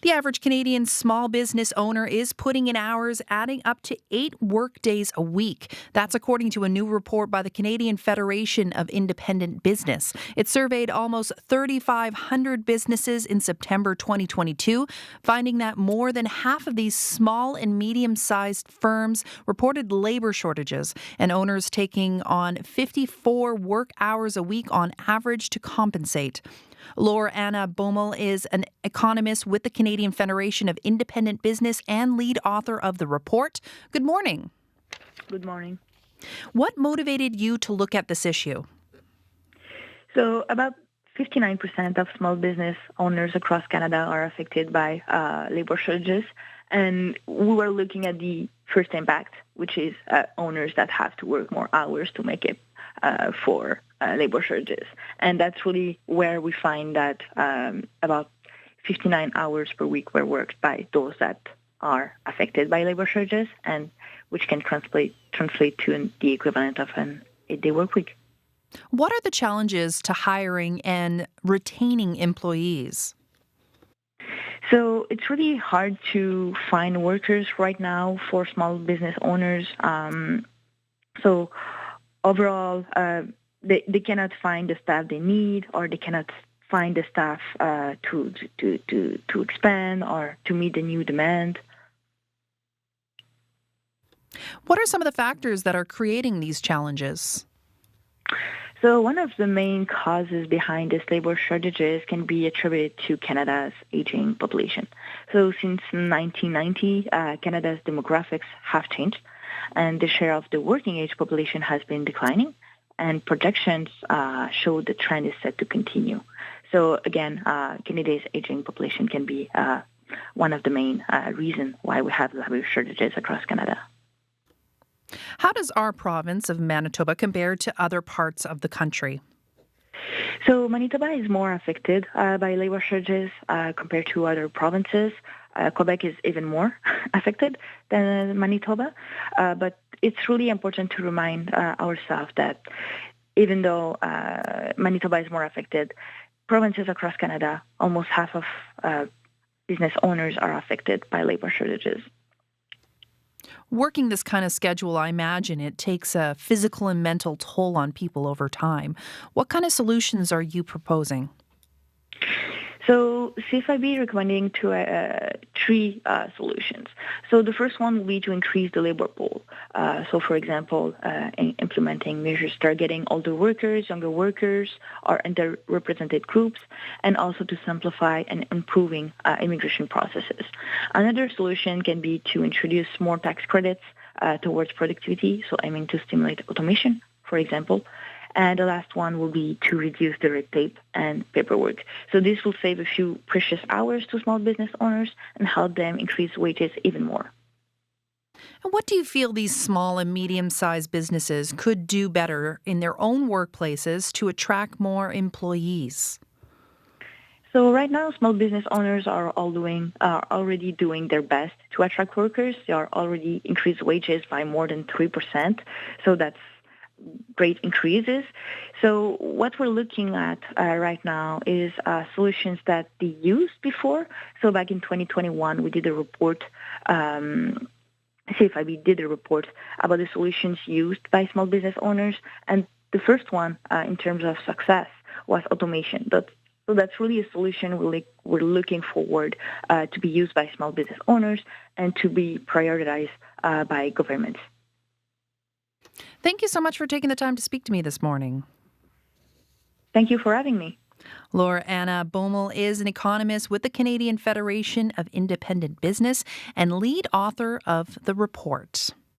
The average Canadian small business owner is putting in hours adding up to 8 work days a week. That's according to a new report by the Canadian Federation of Independent Business. It surveyed almost 3,500 businesses in September 2022, finding that more than half of these small and medium-sized firms reported labor shortages and owners taking on 54 work hours a week on average to compensate. Laure-Anna Bomal is an economist with the Canadian Federation of Independent Business and lead author of the report. Good morning. Good morning. What motivated you to look at this issue? So about 59% of small business owners across Canada are affected by labor shortages. And we were looking at the first impact, which is owners that have to work more hours to make it for labor shortages. And that's really where we find that about 59 hours per week were worked by those that are affected by labor shortages, and which can translate to the equivalent of an 8-day work week. What are the challenges to hiring and retaining employees? So it's really hard to find workers right now for small business owners. So overall, they cannot find the staff they need, or they cannot find the staff to expand or to meet the new demand. What are some of the factors that are creating these challenges? So one of the main causes behind these labor shortages can be attributed to Canada's aging population. So since 1990, Canada's demographics have changed, and the share of the working age population has been declining, and projections show the trend is set to continue. So again, Canada's aging population can be one of the main reasons why we have labor shortages across Canada. How does our province of Manitoba compare to other parts of the country? So Manitoba is more affected by labor shortages compared to other provinces. Quebec is even more affected than Manitoba. But it's really important to remind ourselves that even though Manitoba is more affected, provinces across Canada, almost half of business owners are affected by labor shortages. Working this kind of schedule, I imagine it takes a physical and mental toll on people over time. What kind of solutions are you proposing? So CFIB recommending three solutions. So the first one will be to increase the labor pool. So for example, implementing measures targeting older workers, younger workers, or underrepresented groups, and also to simplify and improving immigration processes. Another solution can be to introduce more tax credits towards productivity, so aiming to stimulate automation, for example. And the last one will be to reduce the red tape and paperwork. So this will save a few precious hours to small business owners and help them increase wages even more. And what do you feel these small and medium-sized businesses could do better in their own workplaces to attract more employees? So right now, small business owners are already doing their best to attract workers. They are already increased wages by more than 3%. So that's great increases. So what we're looking at right now is solutions that they used before. So back in 2021, we did a report, CFIB did a report about the solutions used by small business owners. And the first one in terms of success was automation. So that's really a solution we're looking forward to be used by small business owners and to be prioritized by governments. Thank you so much for taking the time to speak to me this morning. Thank you for having me. Laure-Anna Bomal is an economist with the Canadian Federation of Independent Business and lead author of the report.